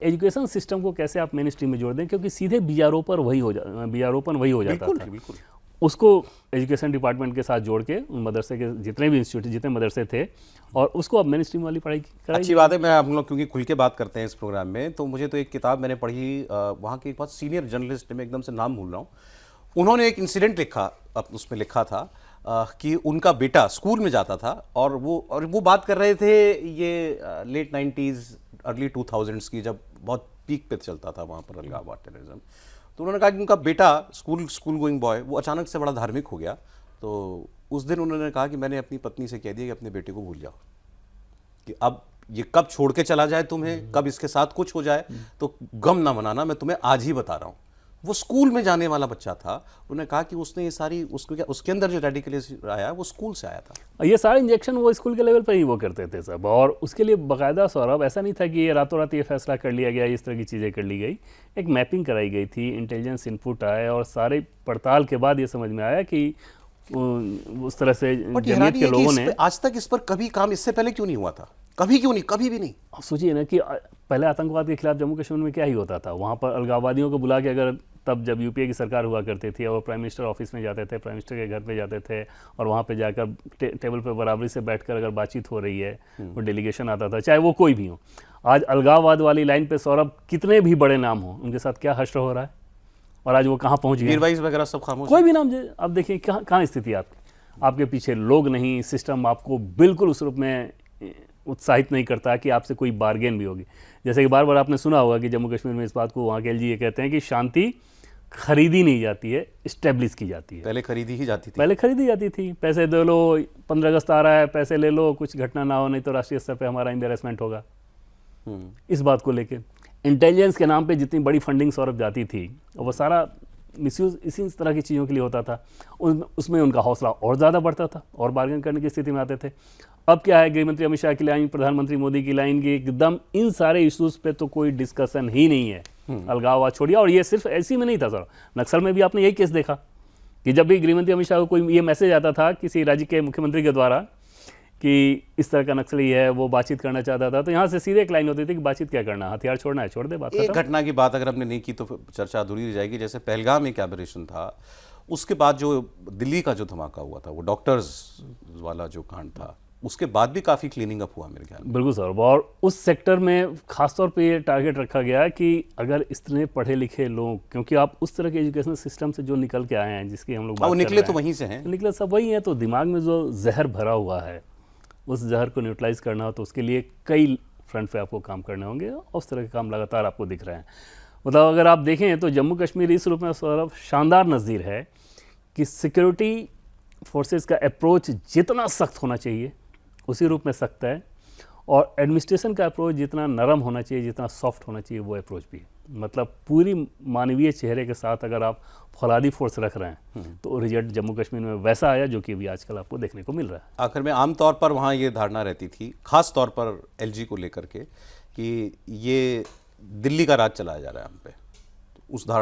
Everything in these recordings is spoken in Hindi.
एजुकेशन सिस्टम को कैसे आप मेन स्ट्रीम में जोड़ दें, क्योंकि सीधे बीजारोपण वही हो जाता था। बिल्कुल। उसको एजुकेशन डिपार्टमेंट के साथ जोड़ के उन मदरसे के जितने भी इंस्टीट्यूट, जितने मदरसे थे, और उसको अब मेन स्ट्रीम वाली पढ़ाई कराई। अच्छी बात है। मैं हम लोग क्योंकि खुल के बात करते हैं इस प्रोग्राम में, तो मुझे तो एक किताब मैंने पढ़ी, वहाँ के एक बहुत सीनियर जर्नलिस्ट, मैं एकदम से नाम भूल रहा हूँ, उन्होंने एक इंसिडेंट लिखा, उसमें लिखा था कि उनका बेटा स्कूल में जाता था और वो बात कर रहे थे ये लेट 90s अर्ली 2000s की, जब बहुत पीक पे चलता था वहाँ पर अलगाववाद टेररिज्म। तो उन्होंने कहा कि उनका बेटा स्कूल गोइंग बॉय वो अचानक से बड़ा धार्मिक हो गया। तो उस दिन उन्होंने कहा कि मैंने अपनी पत्नी से कह दिया कि अपने बेटे को भूल जाओ, कि अब ये कब छोड़ के चला जाए तुम्हें, कब इसके साथ कुछ हो जाए तो गम ना मनाना, मैं तुम्हें आज ही बता रहा हूँ। वो स्कूल में जाने वाला बच्चा था। उन्होंने कहा कि उसने ये सारी उसके अंदर जो रेडिकलिज्म आया वो स्कूल से आया था। ये सारे इंजेक्शन वो स्कूल के लेवल पर ही वो करते थे सब, और उसके लिए बाकायदा सौरभ ऐसा नहीं था कि ये रातों रात ये फैसला कर लिया गया, इस तरह की चीज़ें कर ली गई। एक मैपिंग कराई गई थी, इंटेलिजेंस इनपुट आए, और सारे पड़ताल के बाद ये समझ में आया कि उस तरह से जमीयत के लोगों ने आज तक इस पर कभी काम इससे पहले क्यों नहीं हुआ था? कभी भी नहीं। अब सोचिए ना कि पहले आतंकवाद के खिलाफ जम्मू कश्मीर में क्या ही होता था, वहाँ पर अलगाववादियों को बुला के, अगर तब जब यूपीए की सरकार हुआ करती थी और प्राइम मिनिस्टर ऑफिस में जाते थे, प्राइम मिनिस्टर के घर पे जाते थे, और वहाँ पे जाकर टेबल पे बराबरी से बैठकर अगर बातचीत हो रही है, वो डेलीगेशन आता था, चाहे वो कोई भी हो। आज अलगाववाद वाली लाइन पे सौरभ कितने भी बड़े नाम हो, उनके साथ क्या हश्र हो रहा है, और आज वो कहाँ पहुँच गए, मीरवाइज वगैरह सब खामोश। कोई भी नाम अब देखिए कहाँ स्थिति आपके पीछे लोग नहीं, सिस्टम आपको बिल्कुल उस रूप में उत्साहित नहीं करता कि आपसे कोई बार्गेन भी होगी। जैसे कि बार बार आपने सुना होगा कि जम्मू कश्मीर में इस बात को वहाँ के एलजी ये कहते हैं कि शांति खरीदी नहीं जाती है, इस्टेब्लिश की जाती है। पहले खरीदी जाती थी। पैसे दे लो, 15 अगस्त आ रहा है, पैसे ले लो, कुछ घटना ना हो, नहीं तो राष्ट्रीय स्तर पे हमारा एम्बेरसमेंट होगा। इस बात को लेके इंटेलिजेंस के नाम पे जितनी बड़ी फंडिंग सौरभ जाती थी, वो सारा मिसयूज इसी तरह की चीज़ों के लिए होता था। उसमें उनका हौसला और ज़्यादा बढ़ता था और बार्गेन करने की स्थिति में आते थे। अब क्या है, गृहमंत्री अमित शाह की लाइन, प्रधानमंत्री मोदी की लाइन की, एकदम इन सारे इश्यूज पे तो कोई डिस्कशन ही नहीं है। अलगाववाद छोड़िए, और ये सिर्फ ऐसी में नहीं था सर, नक्सल में भी आपने यही केस देखा कि जब भी गृहमंत्री अमित शाह को कोई ये मैसेज आता था किसी राज्य के मुख्यमंत्री के द्वारा कि इस तरह का नक्सली है, वो बातचीत करना चाहता था, तो यहाँ से सीधे एक लाइन होती थी कि बातचीत क्या करना, हथियार छोड़ना है, छोड़ दे बात। एक घटना की बात अगर हमने नहीं की तो चर्चा अधूरी रह जाएगी। जैसे पहलगाम एक एबरेशन था, उसके बाद जो दिल्ली का जो धमाका हुआ था, वो डॉक्टर्स वाला जो कांड था, उसके बाद भी काफ़ी क्लीनिंग अप हुआ मेरे ख्याल में। बिल्कुल सर, और उस सेक्टर में खासतौर पे ये टारगेट रखा गया कि अगर इतने पढ़े लिखे लोग, क्योंकि आप उस तरह के एजुकेशन सिस्टम से जो निकल के आए हैं, जिसकी हम लोग बात कर रहे हैं, निकले तो वहीं से हैं, निकले सब वही हैं, तो दिमाग में जो जहर भरा हुआ है, उस जहर को न्यूट्रलाइज करना हो तो उसके लिए कई फ्रंट पे आपको काम करने होंगे, और उस तरह के काम लगातार आपको दिख रहे हैं। मतलब अगर आप देखें तो जम्मू कश्मीर इस रूप में सौरभ शानदार नज़ीर है कि सिक्योरिटी फोर्सेस का अप्रोच जितना सख्त होना चाहिए उसी रूप में सख्त है, और एडमिनिस्ट्रेशन का अप्रोच जितना नरम होना चाहिए, जितना सॉफ्ट होना चाहिए, वो अप्रोच भी है। मतलब पूरी मानवीय चेहरे के साथ अगर आप फौलादी फोर्स रख रहे हैं तो रिजल्ट जम्मू कश्मीर में वैसा आया जो कि अभी आजकल आपको देखने को मिल रहा है। आखिर में आमतौर पर वहाँ ये धारणा रहती थी, खास तौर पर एलजी को लेकर के, कि ये दिल्ली का राज चलाया जा रहा है हम पे,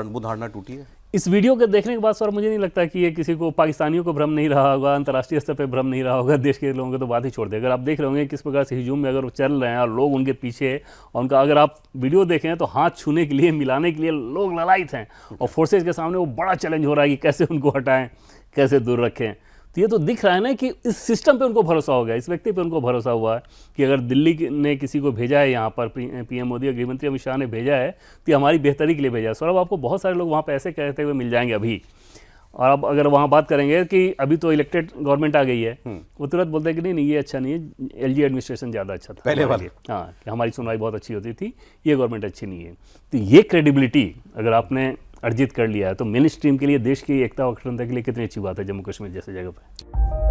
वो धारणा टूटी है। इस वीडियो के देखने के बाद सर मुझे नहीं लगता कि ये किसी को, पाकिस्तानियों को भ्रम नहीं रहा होगा, अंतर्राष्ट्रीय स्तर पे भ्रम नहीं रहा होगा, देश के लोगों को तो बात ही छोड़ दे। अगर आप देख रहे होंगे किस प्रकार से हिजूम में अगर वो चल रहे हैं और लोग उनके पीछे, और उनका अगर आप वीडियो देखें तो हाथ छूने के लिए, मिलाने के लिए लोग ललायत हैं, और फोर्सेज के सामने वो बड़ा चैलेंज हो रहा है कि कैसे उनको हटाएं, कैसे दूर रखें। तो ये तो दिख रहा है ना कि इस सिस्टम पे उनको भरोसा हो गया, इस व्यक्ति पे उनको भरोसा हुआ है कि अगर दिल्ली ने किसी को भेजा है यहाँ पर, पीएम मोदी और गृहमंत्री अमित शाह ने भेजा है, तो हमारी बेहतरी के लिए भेजा है। सौरभ, आपको बहुत सारे लोग वहाँ पे ऐसे कहते हुए मिल जाएंगे अभी, और अब अगर वहाँ बात करेंगे कि अभी तो इलेक्टेड गवर्नमेंट आ गई है, वो तुरंत बोलते हैं कि नहीं ये अच्छा नहीं है, एलजी एडमिनिस्ट्रेशन ज़्यादा अच्छा था पहले वाले। हाँ, कि हमारी सुनवाई बहुत अच्छी होती थी, ये गवर्नमेंट अच्छी नहीं है। तो ये क्रेडिबिलिटी अगर आपने अर्जित कर लिया है तो मेन स्ट्रीम के लिए, देश की एकता और अखंडता के लिए कितनी अच्छी बात है जम्मू कश्मीर जैसे जगह पर।